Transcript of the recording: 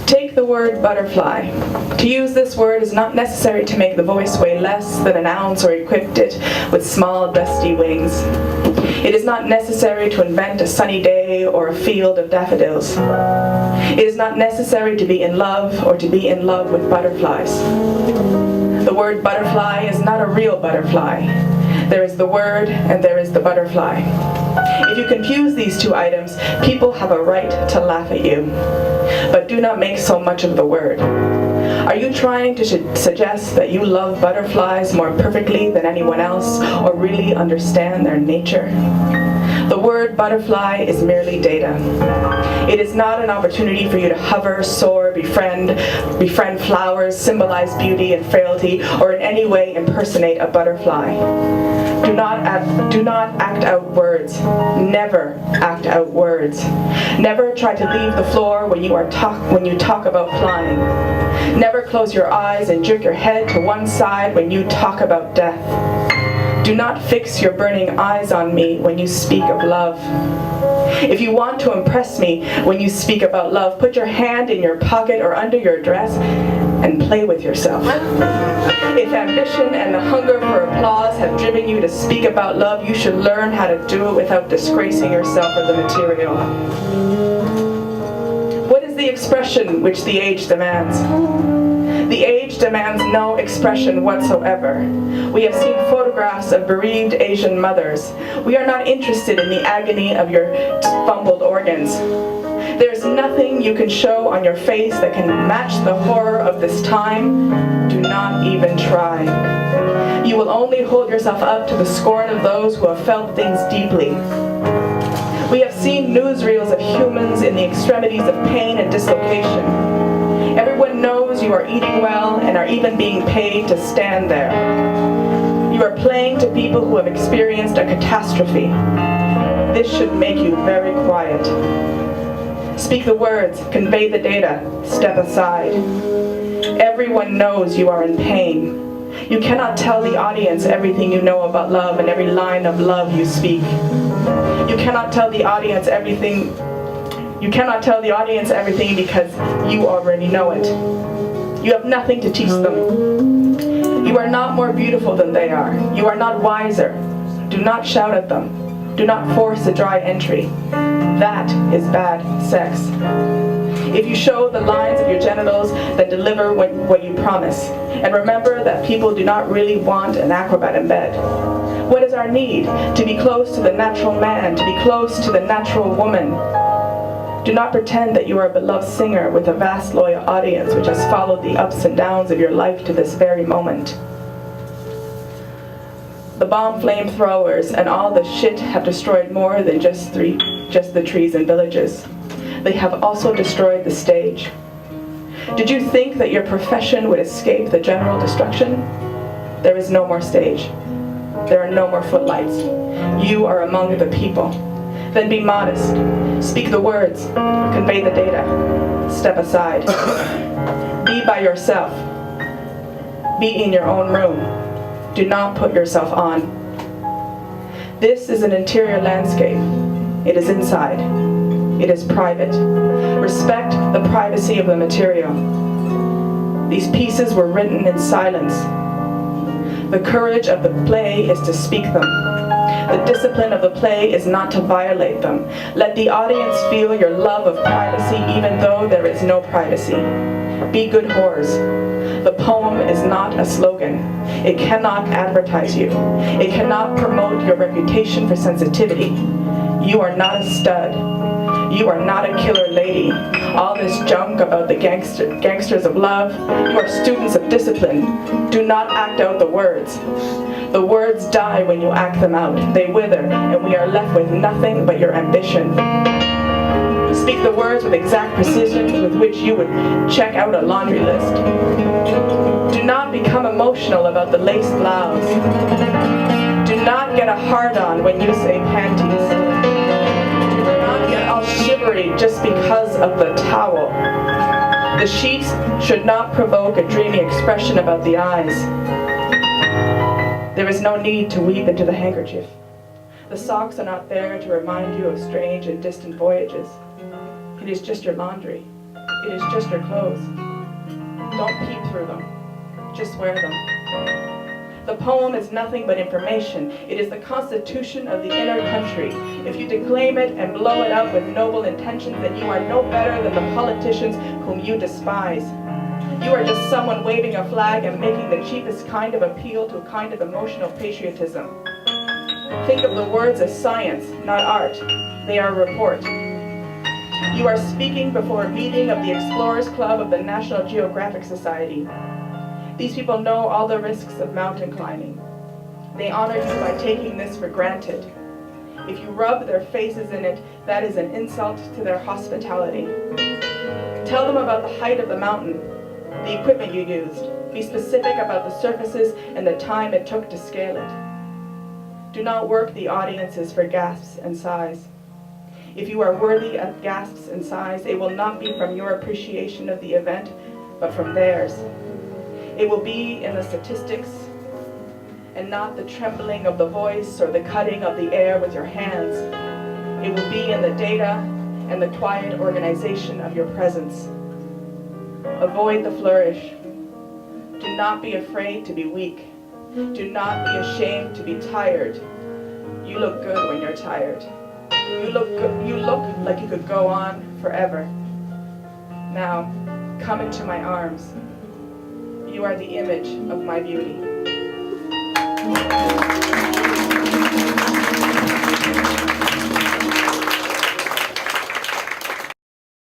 Take the word butterfly. To use this word is not necessary to make the voice weigh less than an ounce or equip it with small dusty wings. It is not necessary to invent a sunny day or a field of daffodils. It is not necessary to be in love or to be in love with butterflies. The word butterfly is not a real butterfly. There is the word and there is the butterfly. If you confuse these two items, people have a right to laugh at you. But do not make so much of the word. Are you trying to suggest that you love butterflies more perfectly than anyone else, or really understand their nature? The word butterfly is merely data. It is not an opportunity for you to hover, soar, befriend flowers, symbolize beauty and frailty, or in any way impersonate a butterfly. Do not act out words. Never act out words. Never try to leave the floor when you talk about flying. Never close your eyes and jerk your head to one side when you talk about death. Do not fix your burning eyes on me when you speak of love. If you want to impress me when you speak about love, put your hand in your pocket or under your dress and play with yourself. If ambition and the hunger for applause have driven you to speak about love, you should learn how to do it without disgracing yourself or the material. What is the expression which the age demands? The age demands no expression whatsoever. We have seen photographs of bereaved Asian mothers. We are not interested in the agony of your fumbled organs. There's nothing you can show on your face that can match the horror of this time. Do not even try. You will only hold yourself up to the scorn of those who have felt things deeply. We have seen newsreels of humans in the extremities of pain and dislocation. Everyone knows you are eating well and are even being paid to stand there. You are playing to people who have experienced a catastrophe. This should make you very quiet. Speak the words, convey the data, step aside. Everyone knows you are in pain. You cannot tell the audience everything you know about love and every line of love you speak. You cannot tell the audience everything because you already know it. You have nothing to teach them. You are not more beautiful than they are. You are not wiser. Do not shout at them. Do not force a dry entry. That is bad sex. If you show the lines of your genitals, then deliver what you promise. And remember that people do not really want an acrobat in bed. What is our need? To be close to the natural man, to be close to the natural woman. Do not pretend that you are a beloved singer with a vast loyal audience which has followed the ups and downs of your life to this very moment. The bomb flamethrowers and all the shit have destroyed more than just the trees and villages. They have also destroyed the stage. Did you think that your profession would escape the general destruction? There is no more stage. There are no more footlights. You are among the people. Then be modest. Speak the words. Convey the data. Step aside. Be by yourself. Be in your own room. Do not put yourself on. This is an interior landscape. It is inside. It is private. Respect the privacy of the material. These pieces were written in silence. The courage of the play is to speak them. The discipline of the play is not to violate them. Let the audience feel your love of privacy even though there is no privacy. Be good whores. The poem is not a slogan. It cannot advertise you. It cannot promote your reputation for sensitivity. You are not a stud. You are not a killer lady. All this junk about the gangsters of love. You are students of discipline. Do not act out the words. The words die when you act them out. They wither, and we are left with nothing but your ambition. Speak the words with exact precision with which you would check out a laundry list. Do not become emotional about the lace blouse. Do not get a hard-on when you say panties. Do not get all shivery just because of the towel. The sheets should not provoke a dreamy expression about the eyes. There is no need to weep into the handkerchief. The socks are not there to remind you of strange and distant voyages. It is just your laundry. It is just your clothes. Don't peep through them. Just wear them. The poem is nothing but information. It is the constitution of the inner country. If you declaim it and blow it out with noble intentions, then you are no better than the politicians whom you despise. You are just someone waving a flag and making the cheapest kind of appeal to a kind of emotional patriotism. Think of the words as science, not art. They are a report. You are speaking before a meeting of the Explorers Club of the National Geographic Society. These people know all the risks of mountain climbing. They honor you by taking this for granted. If you rub their faces in it, that is an insult to their hospitality. Tell them about the height of the mountain, the equipment you used. Be specific about the surfaces and the time it took to scale it. Do not work the audiences for gasps and sighs. If you are worthy of gasps and sighs, it will not be from your appreciation of the event, but from theirs. It will be in the statistics and not the trembling of the voice or the cutting of the air with your hands. It will be in the data and the quiet organization of your presence. Avoid the flourish. Do not be afraid to be weak. Do not be ashamed to be tired. You look good when you're tired. You look like you could go on forever. Now, come into my arms. You are the image of my beauty.